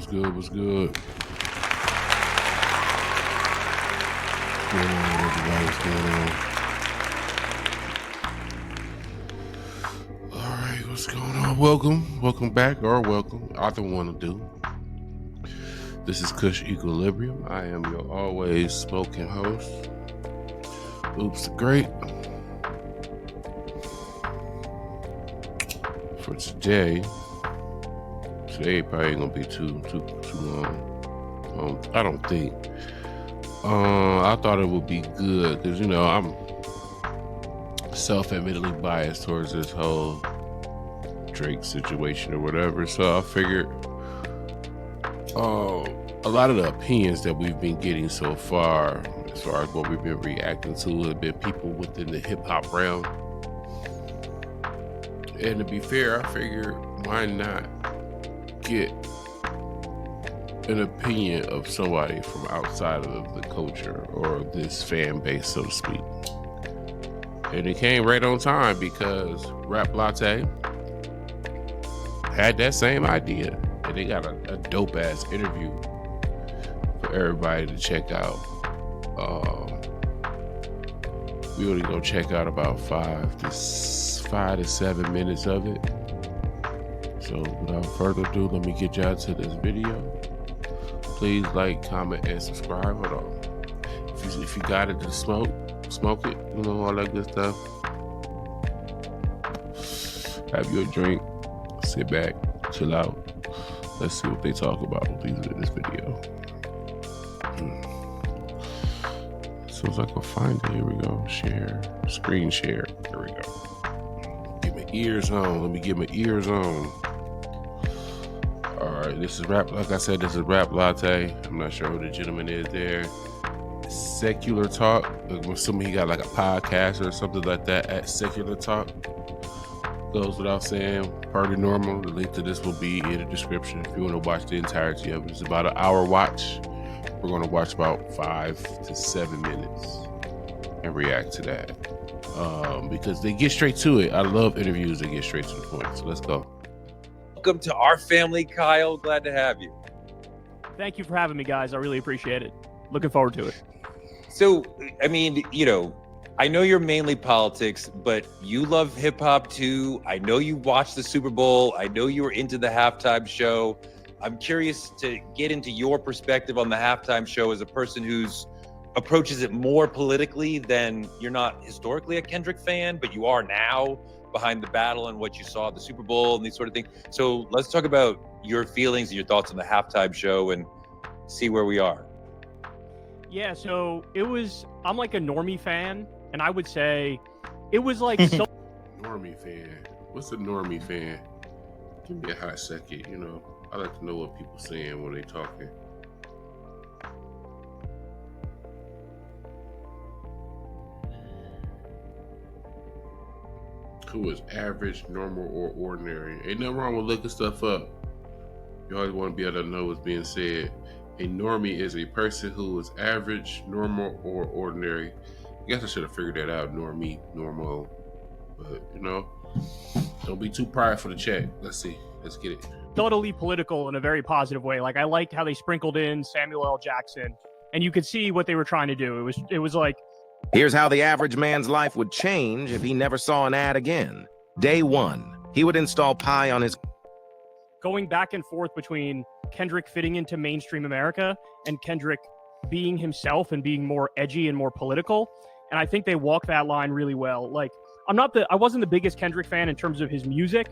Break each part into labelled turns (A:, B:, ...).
A: good? What's good? What's going on, everybody? What's going on? All right, what's going on? Welcome back, or welcome. Either one will do. This is Kush Equilibrium. I am your always smoking host. Oops, the Great. For today probably ain't gonna be too long. I don't think. I thought it would be good because I'm self-admittedly biased towards this whole Drake situation or whatever. So I figured a lot of the opinions that we've been getting so far, as far as what we've been reacting to, have been people within the hip-hop realm. And to be fair, I figured why not get an opinion of somebody from outside of the culture or this fan base, so to speak. And it came right on time because Rap Latte had that same idea. And they got a dope-ass interview for everybody to check out. We only gonna check out about 5 to 7 minutes of it. So without further ado, let me get y'all to this video. Please like, comment, and subscribe. Hold on. If you got it to smoke it. All that good stuff. Have your drink. Sit back. Chill out. Let's see what they talk about in this video. So as I can find it, here we go. Share. Screen share. Here we go. Get my ears on. Let me get my ears on. Alright, this is Rap. Like I said, this is Rap Latte. I'm not sure who the gentleman is there. Secular Talk. I'm assuming he got like a podcast or something like that at Secular Talk. Goes without saying, party normal. The link to this will be in the description if you want to watch the entirety of it. It's about an hour watch. We're going to watch about 5 to 7 minutes and react to that. Because they get straight to it. I love interviews that get straight to the point. So let's go.
B: Welcome to our family, Kyle. Glad to have you.
C: Thank you for having me, guys. I really appreciate it. Looking forward to it.
B: So, I mean, I know you're mainly politics, but you love hip hop too. I know you watched the Super Bowl. I know you were into the halftime show. I'm curious to get into your perspective on the halftime show as a person who's approaches it more politically than you're not historically a Kendrick fan, but you are now behind the battle and what you saw at the Super Bowl and these sort of things. So let's talk about your feelings and your thoughts on the halftime show and see where we are.
C: Yeah, so I'm like a normie fan, and I would say it was like so.
A: Normie fan. What's a normie fan? Give me a hot second. I like to know what people saying when they talking. Who is average, normal, or ordinary? Ain't nothing wrong with looking stuff up. You always want to be able to know what's being said. A normie is a person who is average, normal, or ordinary. I guess I should have figured that out. Normie, normal. But, don't be too prideful to check. Let's see. Let's get it.
C: Totally political in a very positive way. Like, I liked how they sprinkled in Samuel L. Jackson, and you could see what they were trying to do. It was like,
D: here's how the average man's life would change if he never saw an ad again. Day 1, he would install Pi on his...
C: Going back and forth between Kendrick fitting into mainstream America and Kendrick being himself and being more edgy and more political. And I think they walk that line really well. Like, I wasn't the biggest Kendrick fan in terms of his music,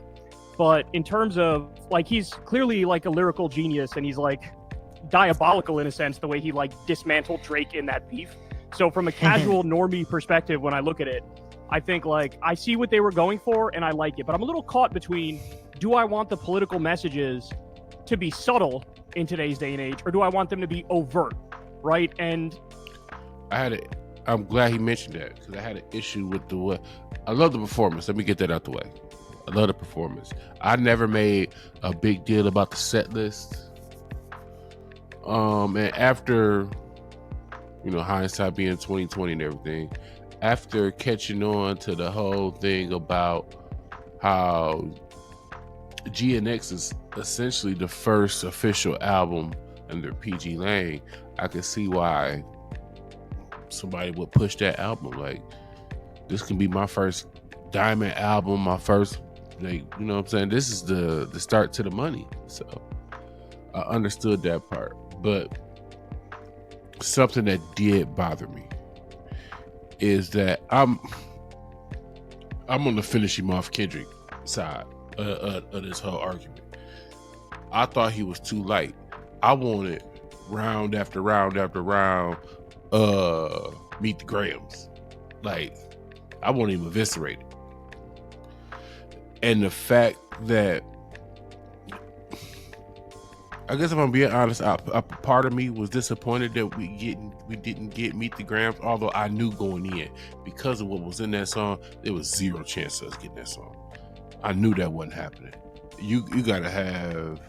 C: but in terms of, like, he's clearly like a lyrical genius, and he's like diabolical in a sense, the way he like dismantled Drake in that beef. So from a casual normie perspective, when I look at it, I think like I see what they were going for and I like it, but I'm a little caught between, do I want the political messages to be subtle in today's day and age, or do I want them to be overt, right? And
A: I'm glad he mentioned that, because I had an issue with I love the performance. Let me get that out the way. I love the performance. I never made a big deal about the set list. And after, hindsight being 2020 and everything, after catching on to the whole thing about how GNX is essentially the first official album under PG Lane. I could see why somebody would push that album. Like, this can be my first Diamond album, my first, like, you know what I'm saying? This is the start to the money. So I understood that part. But something that did bother me is that I'm on the finish him off Kendrick side of this whole argument. I thought he was too light. I wanted round after round after round meet the Grahams. Like, I want him eviscerated. And the fact that, I guess if I'm being honest, a part of me was disappointed that we didn't get Meet the Grams, although I knew going in, because of what was in that song, there was zero chance of us getting that song. I knew that wasn't happening. You gotta have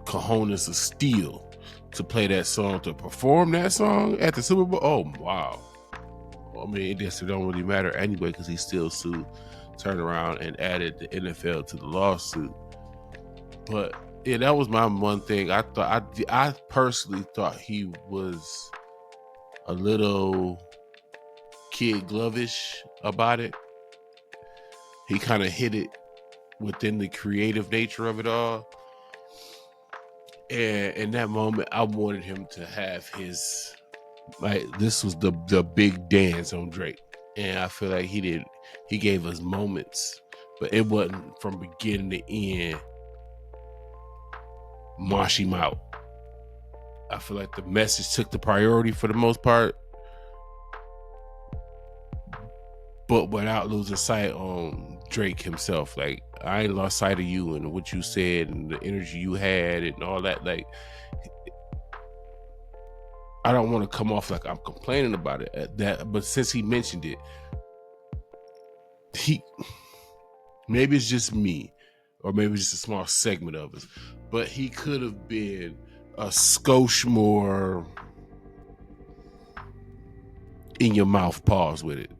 A: cojones of steel to play that song, to perform that song at the Super Bowl. Oh, wow. I mean, it don't really matter anyway, because he still turned around and added the NFL to the lawsuit. But yeah, that was my one thing. I personally thought he was a little kid glovish about it. He kind of hit it within the creative nature of it all. And in that moment, I wanted him to have his, like, this was the big dance on Drake. And I feel like he gave us moments, but it wasn't from beginning to end mosh him out. I feel like the message took the priority for the most part, but without losing sight on Drake himself. Like, I ain't lost sight of you and what you said and the energy you had and all that. Like, I don't want to come off like I'm complaining about it at that, but since he mentioned it, maybe it's just me, or maybe it's just a small segment of us, but he could have been a skosh more in your mouth pause with it,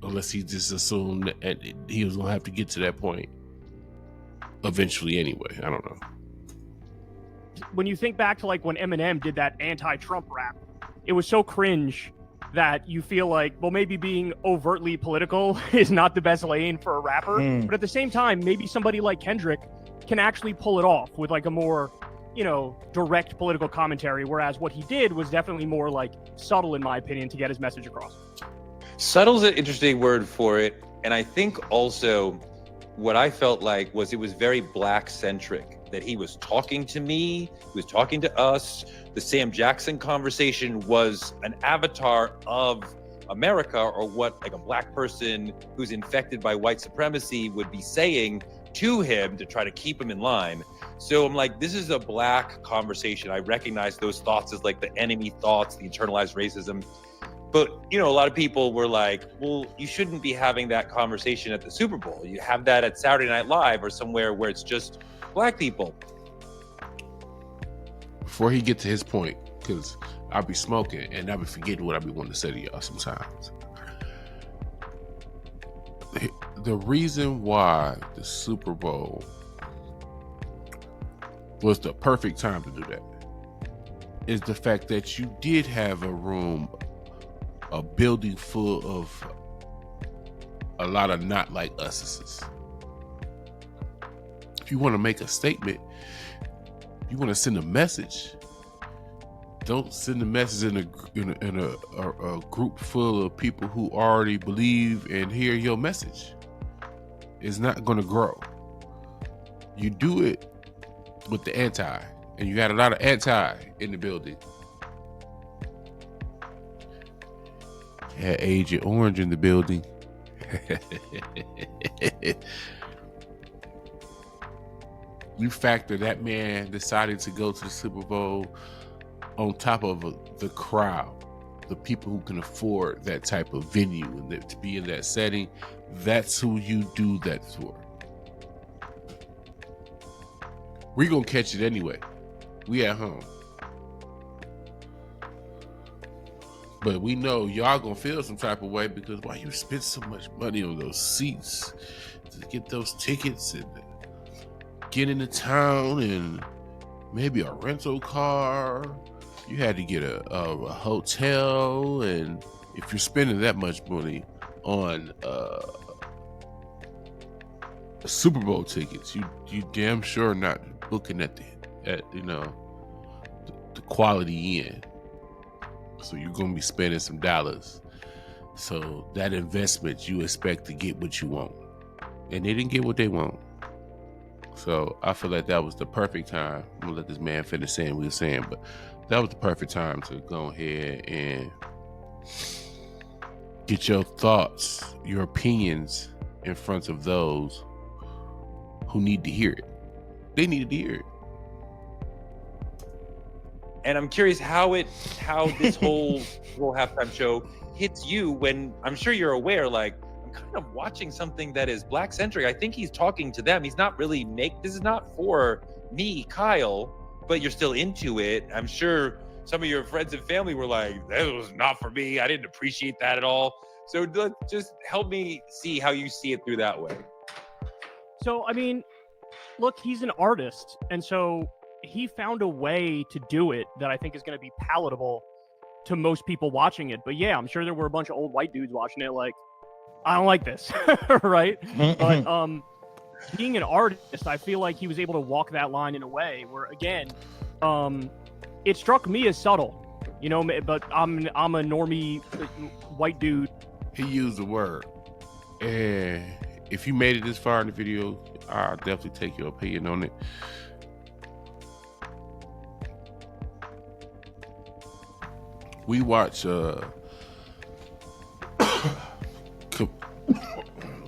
A: unless he just assumed that he was gonna have to get to that point eventually anyway. I don't know.
C: When you think back to like when Eminem did that anti-Trump rap, it was so cringe that you feel like, well, maybe being overtly political is not the best lane for a rapper. But at the same time, maybe somebody like Kendrick can actually pull it off with like a more, direct political commentary, whereas what he did was definitely more like subtle, in my opinion, to get his message across.
B: Subtle's an interesting word for it. And I think also what I felt like was it was very black centric, that he was talking to me, he was talking to us. The Sam Jackson conversation was an avatar of America, or what like a black person who's infected by white supremacy would be saying to him to try to keep him in line. So I'm like, this is a black conversation. I recognize those thoughts as like the enemy thoughts, the internalized racism. But, a lot of people were like, well, you shouldn't be having that conversation at the Super Bowl. You have that at Saturday Night Live or somewhere where it's just black people.
A: Before he get to his point, because I'll be smoking and I'll be forgetting what I be wanting to say to y'all sometimes. The reason why the Super Bowl was the perfect time to do that is the fact that you did have a building full of a lot of not like us's. If you want to make a statement, you want to send a message, don't send a message in a group full of people who already believe and hear your message. It's not going to grow. You do it with the anti, and you got a lot of anti in the building. Had Agent Orange in the building. You factor that man deciding to go to the Super Bowl on top of the crowd, the people who can afford that type of venue and to be in that setting. That's who you do that for. We're going to catch it anyway. We at home. But we know y'all gonna feel some type of way because why you spend so much money on those seats to get those tickets and get into town and maybe a rental car. You had to get a hotel, and if you're spending that much money on Super Bowl tickets, you damn sure not booking at the quality end. So you're gonna be spending some dollars. So that investment, you expect to get what you want, and they didn't get what they want. So I feel like that was the perfect time. I'm gonna let this man finish saying what he was saying, but that was the perfect time to go ahead and get your thoughts, your opinions in front of those who need to hear it. They needed to hear it.
B: And I'm curious how this whole halftime show hits you when I'm sure you're aware, like, I'm kind of watching something that is Black centric. I think he's talking to them. He's not really this is not for me, Kyle, but you're still into it. I'm sure some of your friends and family were like, that was not for me. I didn't appreciate that at all. So just help me see how you see it through that way.
C: So, I mean, look, he's an artist. And so he found a way to do it that I think is going to be palatable to most people watching it. But yeah, I'm sure there were a bunch of old white dudes watching it like, I don't like this, right? But being an artist, I feel like he was able to walk that line in a way where, again, it struck me as subtle, but I'm a normie white dude.
A: He used the word. And if you made it this far in the video, I'll definitely take your opinion on it. We watch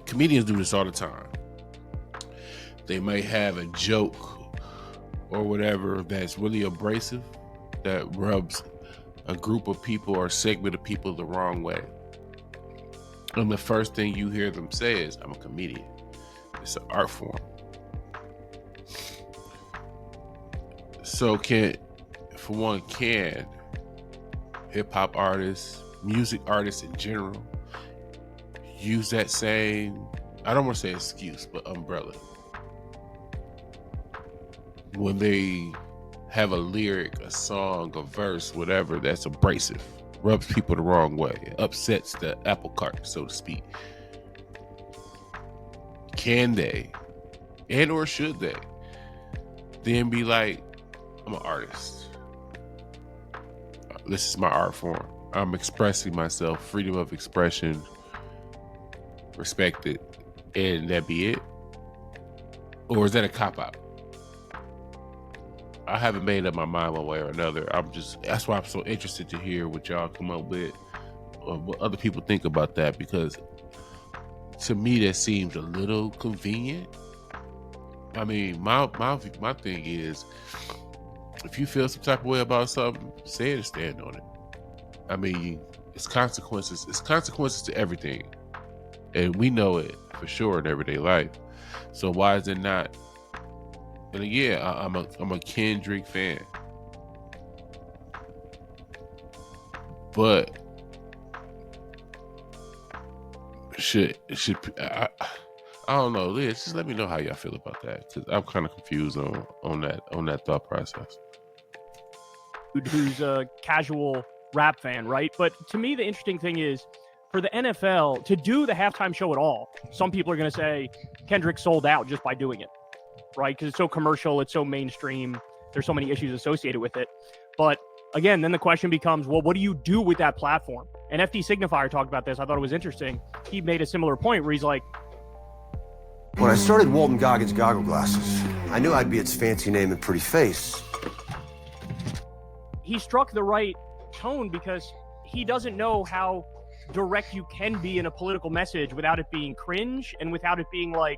A: comedians do this all the time. They may have a joke or whatever that's really abrasive, that rubs a group of people or a segment of people the wrong way. And the first thing you hear them say is, I'm a comedian. It's an art form. So can hip-hop artists, music artists in general, use that same, I don't want to say excuse, but umbrella, when they have a lyric, a song, a verse, whatever, that's abrasive, rubs people the wrong way, it upsets the apple cart, so to speak? Can they, and or should they, then be like, I'm an artist, this is my art form, I'm expressing myself, freedom of expression, respected, and that be it? Or is that a cop-out? I haven't made up my mind one way or another. That's why I'm so interested to hear what y'all come up with, or what other people think about that, because to me that seems a little convenient. I mean, my thing is, if you feel some type of way about something, say it and stand on it. I mean, it's consequences. It's consequences to everything, and we know it for sure in everyday life. So why is it not? And again, I'm a Kendrick fan, but I don't know, Liz, just let me know how y'all feel about that, because I'm kind of confused on that thought process.
C: Who's a casual rap fan, right? But to me, the interesting thing is, for the NFL to do the halftime show at all, some people are going to say Kendrick sold out just by doing it, right? Because it's so commercial, it's so mainstream, there's so many issues associated with it. But again, then the question becomes, well, what do you do with that platform? And FD Signifier talked about this. I thought it was interesting. He made a similar point where he's like,
E: when I started Walton Goggins Goggle Glasses, I knew I'd be its fancy name and pretty face.
C: He struck the right tone because he doesn't know how direct you can be in a political message without it being cringe and without it being like,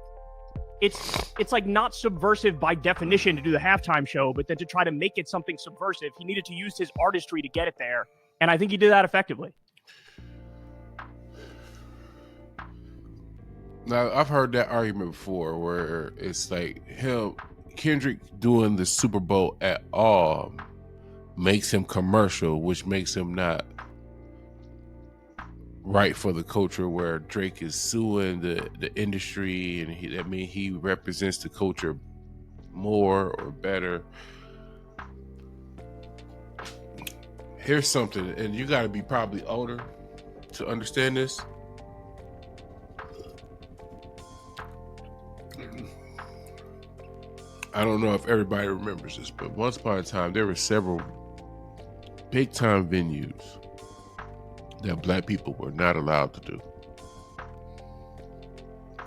C: it's like not subversive by definition to do the halftime show, but then to try to make it something subversive, he needed to use his artistry to get it there. And I think he did that effectively.
A: Now, I've heard that argument before where it's like Kendrick doing the Super Bowl at all makes him commercial, which makes him not right for the culture, where Drake is suing the industry, and he represents the culture more or better. Here's something, and you got to be probably older to understand this. I don't know if everybody remembers this, but once upon a time, there were several big-time venues that black people were not allowed to do.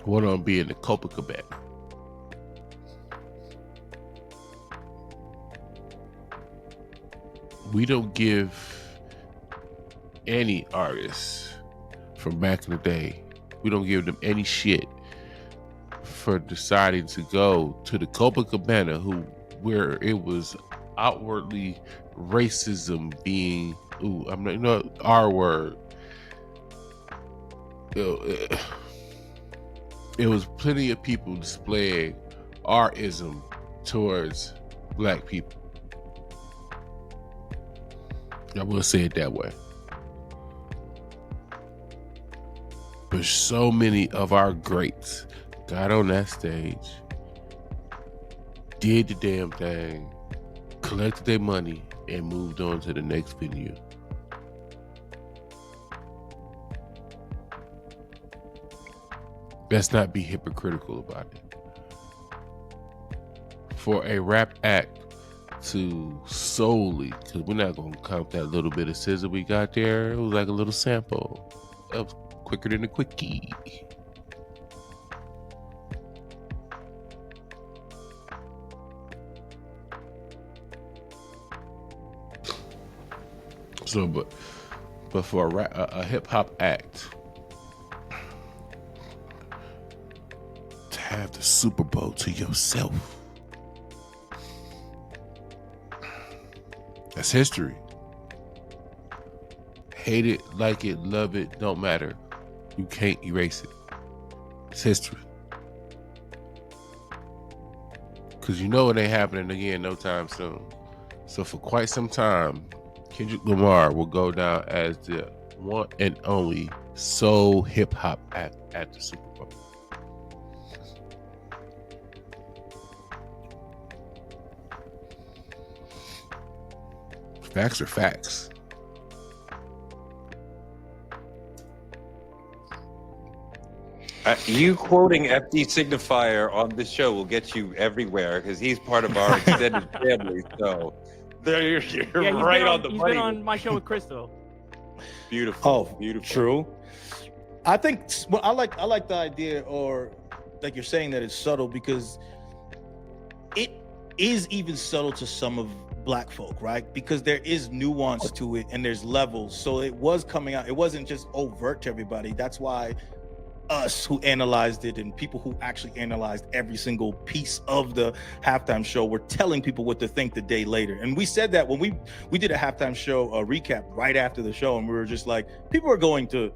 A: One of them being the Copacabana. We don't give any artists from back in the day, we don't give them any shit for deciding to go to the Copacabana, where it was outwardly racism being, R word. It was plenty of people displaying R-ism towards black people. I will say it that way. But so many of our greats got on that stage, did the damn thing, collected their money, and moved on to the next venue. Let's not be hypocritical about it. For a rap act to solely, because we're not going to count that little bit of scissor we got there, it was like a little sample. That was quicker than a quickie. So, but for a hip hop act to have the Super Bowl to yourself, that's history. Hate it, like it, love it, don't matter. You can't erase it. It's history. Because you know it ain't happening again no time soon. So for quite some time, Kendrick Lamar will go down as the one and only soul hip hop act at the Super Bowl. Facts are facts.
B: You quoting FD Signifier on this show will get you everywhere because he's part of our extended family. So there you're right on the money.
C: He's been on my show with Crystal.
B: Beautiful.
F: Oh,
B: beautiful.
F: True. I think I like the idea, or like you're saying, that it's subtle, because it is even subtle to some of black folk, right? Because there is nuance to it and there's levels. So it was coming out. It wasn't just overt to everybody. That's why us who analyzed it and people who actually analyzed every single piece of the halftime show were telling people what to think the day later. And we said that when we did a halftime show recap right after the show, and we were just like, people are going to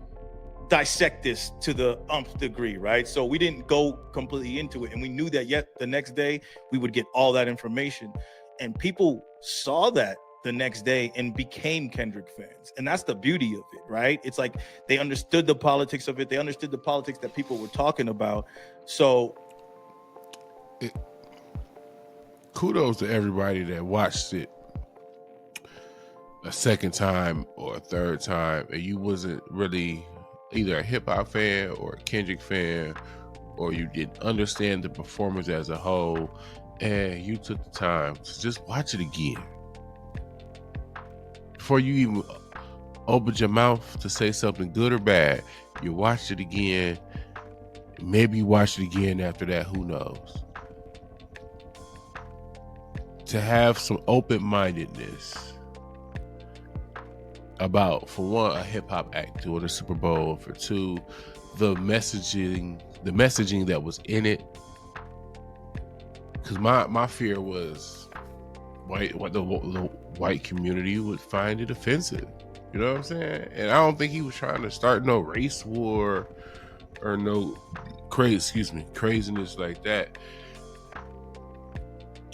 F: dissect this to the umpth degree, right? So we didn't go completely into it, and we knew that yet the next day we would get all that information, and people saw that the next day and became Kendrick fans. And that's the beauty of it, right? It's like they understood the politics of it. They understood the politics that people were talking about. So
A: kudos to everybody that watched it a second time or a third time, and you wasn't really either a hip-hop fan or a Kendrick fan, or you didn't understand the performance as a whole, and you took the time to just watch it again before you even opened your mouth to say something good or bad. You watched it again. Maybe you watch it again after that, who knows? To have some open-mindedness about, for one, a hip-hop act doing the Super Bowl, for two, the messaging that was in it. Because my fear was the white community would find it offensive. You know what I'm saying? And I don't think he was trying to start no race war or no craziness like that.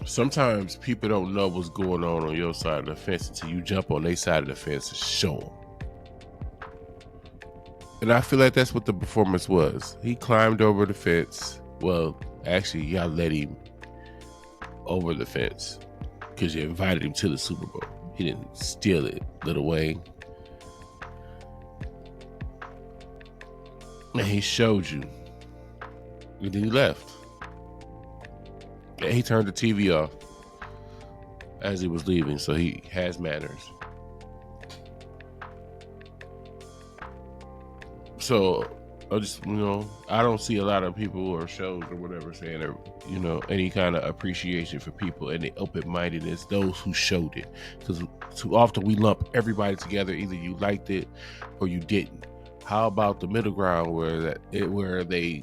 A: Sometimes people don't know what's going on your side of the fence until you jump on their side of the fence and show them. And I feel like that's what the performance was. He climbed over the fence. Well, actually, y'all let him over the fence because you invited him to the Super Bowl. He didn't steal it, Lil Wayne. And he showed you. And then he left. And he turned the TV off as he was leaving, so he has manners. So I just, I don't see a lot of people or shows or whatever saying, any kind of appreciation for people and the open-mindedness, those who showed it. Because too often we lump everybody together. Either you liked it or you didn't. How about the middle ground where they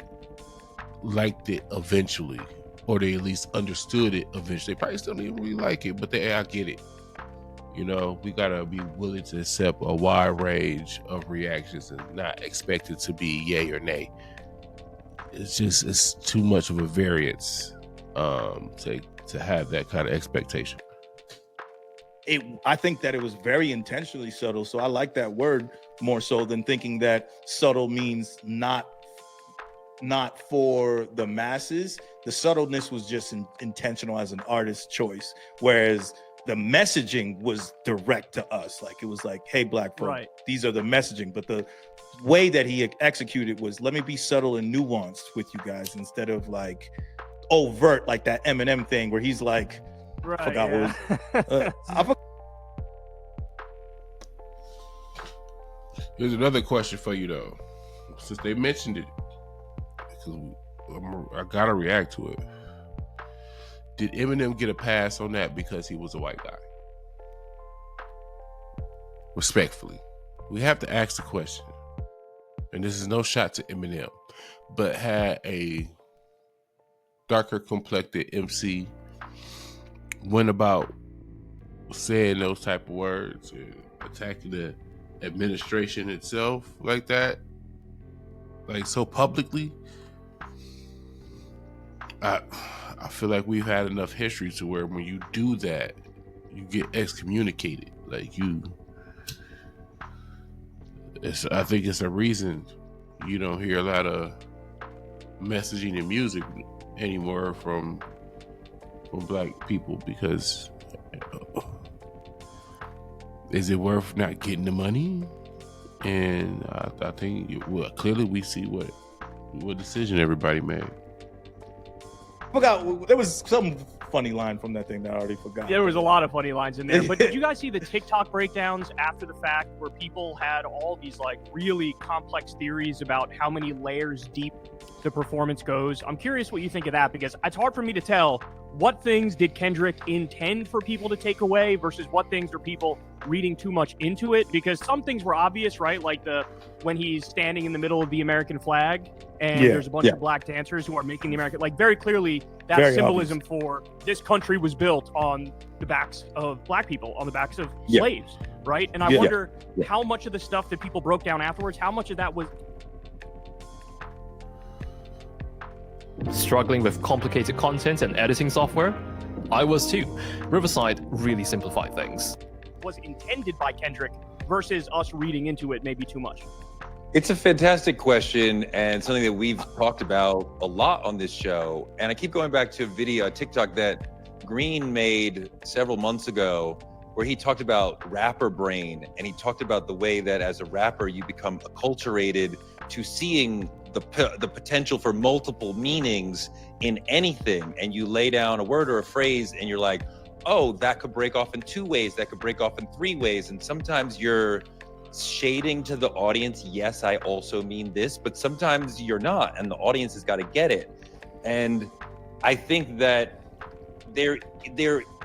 A: liked it eventually, or they at least understood it eventually? They probably still didn't really like it, but I get it. We gotta be willing to accept a wide range of reactions and not expect it to be yay or nay. It's too much of a variance to have that kind of expectation.
F: I think that it was very intentionally subtle, so I like that word more so than thinking that subtle means not for the masses. The subtleness was just intentional as an artist's choice, whereas the messaging was direct to us. Like, it was like, hey, black folk,
C: Right.
F: These are the messaging. But the way that he executed was, let me be subtle and nuanced with you guys instead of like overt, like that Eminem thing where he's like,
C: Right.
F: I forgot what was, I forgot.
A: Here's another question for you though, since they mentioned it, because I gotta react to it. Did Eminem get a pass on that because he was a white guy? Respectfully, we have to ask the question, and this is no shot to Eminem, but had a darker complected MC went about saying those type of words and attacking the administration itself like that, like so publicly, I feel like we've had enough history to where when you do that, you get excommunicated. Like I think it's a reason you don't hear a lot of messaging and music anymore from black people, because is it worth not getting the money? And I think clearly we see what decision everybody made.
F: Forgot, there was some funny line from that thing that I already forgot.
C: There was a lot of funny lines in there. But did you guys see the TikTok breakdowns after the fact where people had all these like really complex theories about how many layers deep the performance goes? I'm curious what you think of that, because it's hard for me to tell what things did Kendrick intend for people to take away versus what things are people reading too much into it, because some things were obvious, right? Like when he's standing in the middle of the American flag and there's a bunch of black dancers who are making the American, like very clearly that very symbolism obvious. For this country was built on the backs of black people, on the backs of slaves, right? And I wonder how much of the stuff that people broke down afterwards, how much of that was
G: struggling with complicated content and editing software? I was too. Riverside really simplified things.
C: Was intended by Kendrick versus us reading into it maybe too much?
B: It's a fantastic question and something that we've talked about a lot on this show. And I keep going back to a video, a TikTok that Green made several months ago, where he talked about rapper brain, and he talked about the way that as a rapper you become acculturated to seeing the potential for multiple meanings in anything, and you lay down a word or a phrase and you're like, oh, that could break off in 2 ways, that could break off in 3 ways, and sometimes you're shading to the audience, yes, I also mean this, but sometimes you're not, and the audience has got to get it. And I think that there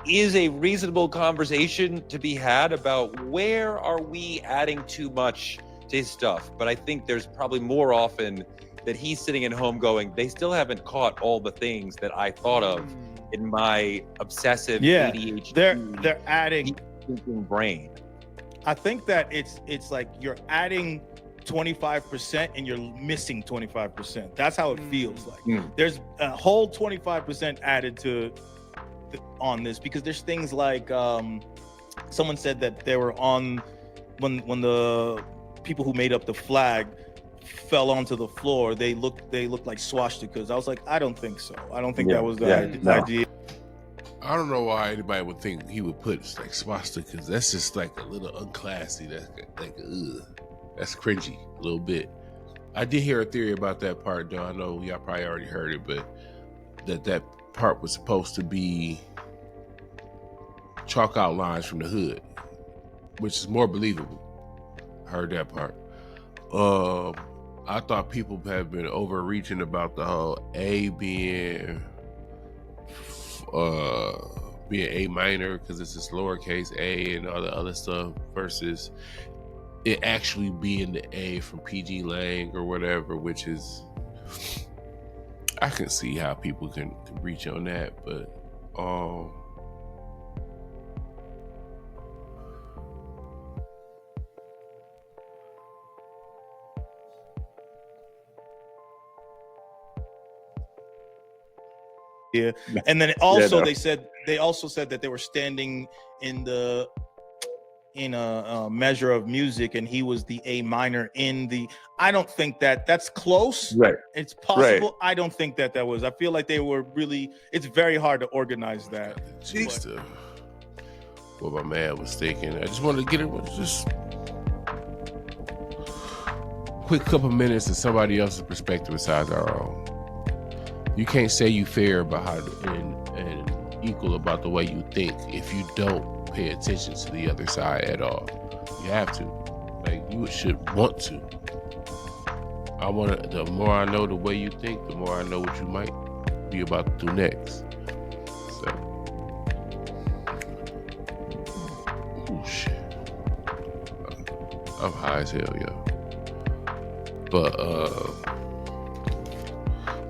B: is a reasonable conversation to be had about where are we adding too much to his stuff. But I think there's probably more often that he's sitting at home going, they still haven't caught all the things that I thought of in my obsessive ADHD.
F: They're adding
B: thinking brain.
F: I think that it's like you're adding 25% and you're missing 25%. That's how it feels like. There's a whole 25% added to on this, because there's things like someone said that they were on when the people who made up the flag fell onto the floor, they looked like swastikas. I was like, I don't think so. I don't think that was the
B: no.
F: idea.
A: I don't know why anybody would think he would put like swastika. That's just like a little unclassy. That's like, that's cringy a little bit. I did hear a theory about that part, though. I know y'all probably already heard it, but that part was supposed to be chalk out lines from the hood, which is more believable. I heard that part. I thought people have been overreaching about the whole A being A minor because it's just lowercase a and all the other stuff versus it actually being the A from PG Lang or whatever, which is, I can see how people can reach on that, but
F: Yeah, and then also
B: no.
F: they also said that they were standing in a measure of music, and he was the A minor in the. I don't think that's close.
B: Right.
F: It's possible.
B: Right.
F: I don't think that was. I feel like they were really. It's very hard to organize that.
A: Jeez, what my man was thinking. I just wanted to get it with just quick couple minutes of somebody else's perspective besides our own. You can't say you fair about how and equal about the way you think if you don't pay attention to the other side at all. You have to. Like, you should want to. The more I know the way you think, the more I know what you might be about to do next. So, oh shit. I'm high as hell, yo. But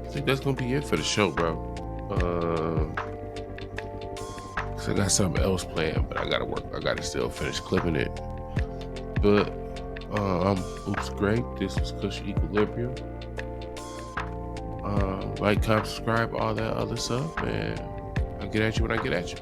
A: I think that's gonna be it for the show, bro. Cause I got something else planned, but I gotta still finish clipping it. But I'm Oops Great. This was Cushy Equilibrium. Like, comment, subscribe, all that other stuff, and I'll get at you when I get at you.